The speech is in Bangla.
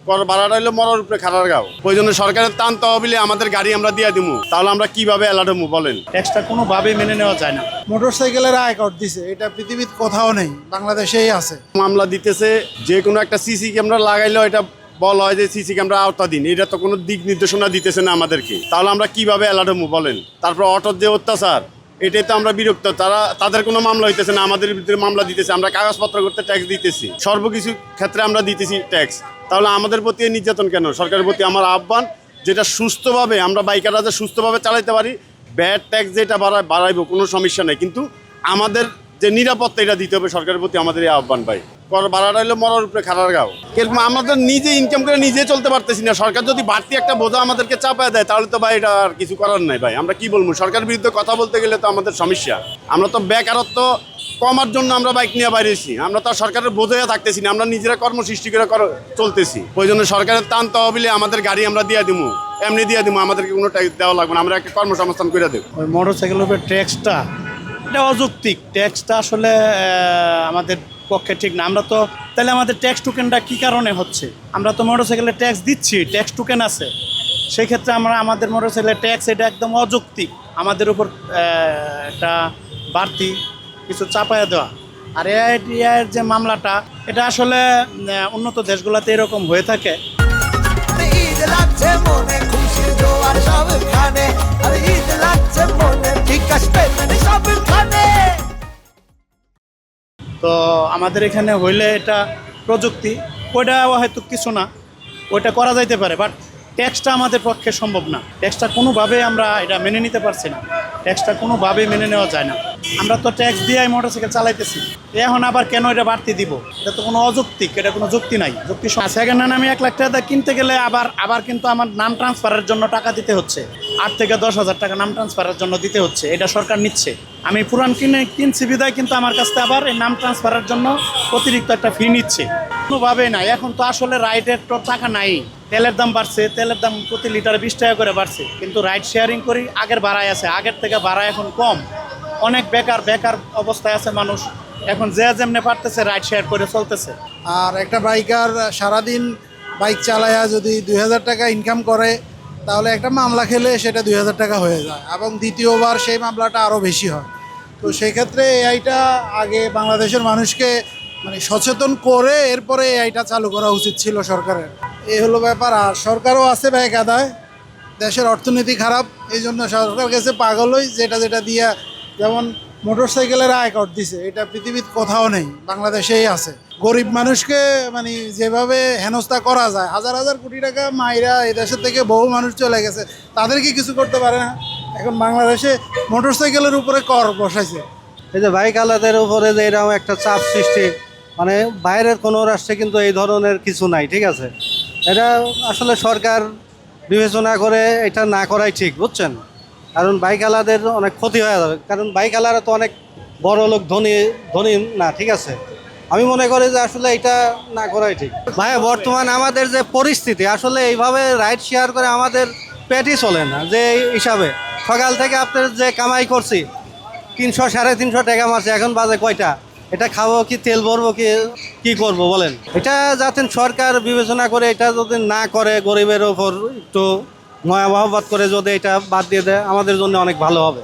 কর ভাড়াটা হইলো মরার উপরে খারার গাও। ওই জন্য সরকারের টান তহবিলে আমাদের গাড়ি আমরা দিয়ে দিবো, তাহলে আমরা কিভাবে অ্যালার্ট হবো বলেন? ট্যাক্সটা কোনোভাবেই মেনে নেওয়া যায় না। মোটরসাইকেলের আয়কর দিছে, এটা পৃথিবীর কোথাও নেই, বাংলাদেশেই আছে। মামলা দিতেছে, যে কোনো একটা সিসি ক্যামেরা লাগাইলেও এটা বলা হয় যে সিসি ক্যামেরা আওতাধীন। এটা তো কোনো দিক নির্দেশনা দিতেছে না আমাদেরকে, তাহলে আমরা কিভাবে অ্যালার্ট হবো বলেন? তারপর অটোর যে অত্যাচার, এটাই তো আমরা বিরক্ত। তাদের কোনো মামলা হইতেছে না, আমাদের ভিতরে মামলা দিতেছে। আমরা কাগজপত্র করতে ট্যাক্স দিতেছি, সর্বকিছু ক্ষেত্রে আমরা দিতেছি ট্যাক্স, তাহলে আমাদের প্রতি এই নির্যাতন কেন? সরকারের প্রতি আমার আহ্বান, যেটা সুস্থভাবে আমরা বাইকাররা যে সুস্থভাবে চালাইতে পারি, ব্যাড ট্যাক্স যেটা বাড়াইবো কোনো সমস্যা নেই, কিন্তু আমাদের যে নিরাপত্তা এটা দিতে হবে সরকারের প্রতি আমাদের এই আহ্বান ভাই। কর ভাড়াটা হইলো মরার উপরে খারার গাও। এরকম আমাদের নিজে ইনকাম করে নিজে চলতে পারতেছি না, সরকার যদি বাড়তি একটা বোঝা আমাদেরকে চাপায় দেয় তাহলে তো ভাই এটা আর কিছু করার নাই ভাই। আমরা কি বলবো? সরকারের বিরুদ্ধে কথা বলতে গেলে তো আমাদের সমস্যা। আমরা তো বেকারত্ব কমার জন্য আমরা বাইক নিয়ে বাইরেছি, আমরা তো আর সরকারের বোঝাইয়া থাকতেছি না, আমরা নিজেরা কর্মসৃষ্টি করে চলতেছি। ওই জন্য সরকারের টান তহবিলে আমাদের গাড়ি আমরা দিয়ে দিব, এমনি দিয়ে দিব, আমাদেরকে কোনো ট্যাক্স দেওয়া লাগবে না, আমরা একটা কর্মসংস্থান করে দেবো। ওই মোটরসাইকেলের উপরে ট্যাক্সটা এটা অযৌক্তিক। ট্যাক্সটা আসলে আমাদের পক্ষে ঠিক না। আমরা তো তাহলে আমাদের ট্যাক্স টোকেনটা কী কারণে হচ্ছে? আমরা তো মোটরসাইকেলের ট্যাক্স দিচ্ছি, ট্যাক্স টোকেন আছে, সেই ক্ষেত্রে আমাদের মোটরসাইকেলের ট্যাক্স এটা একদম অযৌক্তিক। আমাদের উপর একটা বাড়তি কিছু চাপায়া দেওয়া। আর এআইয়ের যে মামলাটা, এটা আসলে উন্নত দেশগুলোতে এরকম হয়ে থাকে। ঈদ লাগছে মনে, খুশির জোয়ার সবখানে, আর ঈদ লাগছে মনে, বিকাশ পেমেন্ট সবখানে। তো আমাদের এখানে হইলে এটা প্রযুক্তি, ওইটা হয়তো কিছু না, ওইটা করা যাইতে পারে, বাট ট্যাক্সটা আমাদের পক্ষে সম্ভব না। ট্যাক্সটা কোনোভাবেই আমরা এটা মেনে নিতে পারছি না, ট্যাক্সটা কোনোভাবেই মেনে নেওয়া যায় না। আমরা তো ট্যাক্স দিয়ে মোটরসাইকেল চালাইতেছি, এখন আবার কেন এটা বাড়তি দিব? এটা তো কোনো অযৌক্তিক, এটা কোনো যুক্তি নাই। যুক্তি সেকেন্ড হ্যান্ড আমি 1 লাখ টাকা কিনতে গেলে আবার কিন্তু আমার নাম ট্রান্সফারের জন্য টাকা দিতে হচ্ছে, 8 থেকে 10,000 টাকা নাম ট্রান্সফারের জন্য দিতে হচ্ছে। এটা সরকার নিচ্ছে। আমি পুরান কিনছি বিদায় কিন্তু আমার কাছ থেকে আবার এই নাম ট্রান্সফারের জন্য অতিরিক্ত একটা ফি নিচ্ছে। কোনোভাবেই নাই। এখন তো আসলে রাইডের তো টাকা নাই, তেলের দাম বাড়ছে, তেলের দাম প্রতি লিটারে 20 টাকা করে বাড়ছে, কিন্তু রাইড শেয়ারিং করি আগের ভাড়ায় আছে, আগের থেকে ভাড়া এখন কম। অনেক বেকার অবস্থায় আছে মানুষ, এখন যে যেমনি পারতেছে রাইড শেয়ার করে চলতেছে। আর একটা বাইকার সারাদিন বাইক চালায়া যদি 2,000 টাকা ইনকাম করে, তাহলে একটা মামলা খেলে সেটা 2,000 টাকা হয়ে যায়, এবং দ্বিতীয়বার সেই মামলাটা আরও বেশি হয়। তো সেই ক্ষেত্রে এআইটা আগে বাংলাদেশের মানুষকে মানে সচেতন করে এরপরে এআইটা চালু করা উচিত ছিল সরকারের। এই হলো ব্যাপার। আর সরকারও আছে ব্যাগ আদায়, দেশের অর্থনীতি খারাপ, এই জন্য সরকার গেছে পাগলই, যেটা দিয়া, যেমন মোটরসাইকেলের আয়কর দিছে, এটা পৃথিবীর কোথাও নেই, বাংলাদেশেই আছে। গরিব মানুষকে মানে যেভাবে হেনস্থা করা যায়, হাজার হাজার কোটি টাকা মাইরা এই দেশের থেকে বহু মানুষ চলে গেছে, তাদেরকে কিছু করতে পারে না। এখন বাংলাদেশে মোটরসাইকেলের উপরে কর বসাইছে। এই যে বাইক আলাদের উপরে যে এরকম একটা চাপ সৃষ্টি, মানে বাইরের কোনো রাষ্ট্রে কিন্তু এই ধরনের কিছু নাই, ঠিক আছে? এটা আসলে সরকার বিবেচনা করে এটা না করাই ঠিক, বুঝছেন? কারণ বাইক আলাদের অনেক ক্ষতি হয়ে যাবে, কারণ বাইক আলারা তো অনেক বড় লোক, ধনী না, ঠিক আছে? আমি মনে করি যে আসলে এটা না করাই ঠিক। ভাই বর্তমান আমাদের যে পরিস্থিতি, আসলে এইভাবে রাইড শেয়ার করে আমাদের পেটই চলে না। যে হিসাবে সকাল থেকে আপনার যে কামাই করছি 300 350 টাকা মারছে, এখন বাজে কয়টা? এটা খাবো কি, তেল ভরবো কি করবো বলেন? এটা যাতে সরকার বিবেচনা করে, এটা যদি না করে, গরিবের ওপর একটু মায়া মহব্বত করে যদি এটা বাদ দিয়ে দেয়, আমাদের জন্য অনেক ভালো হবে।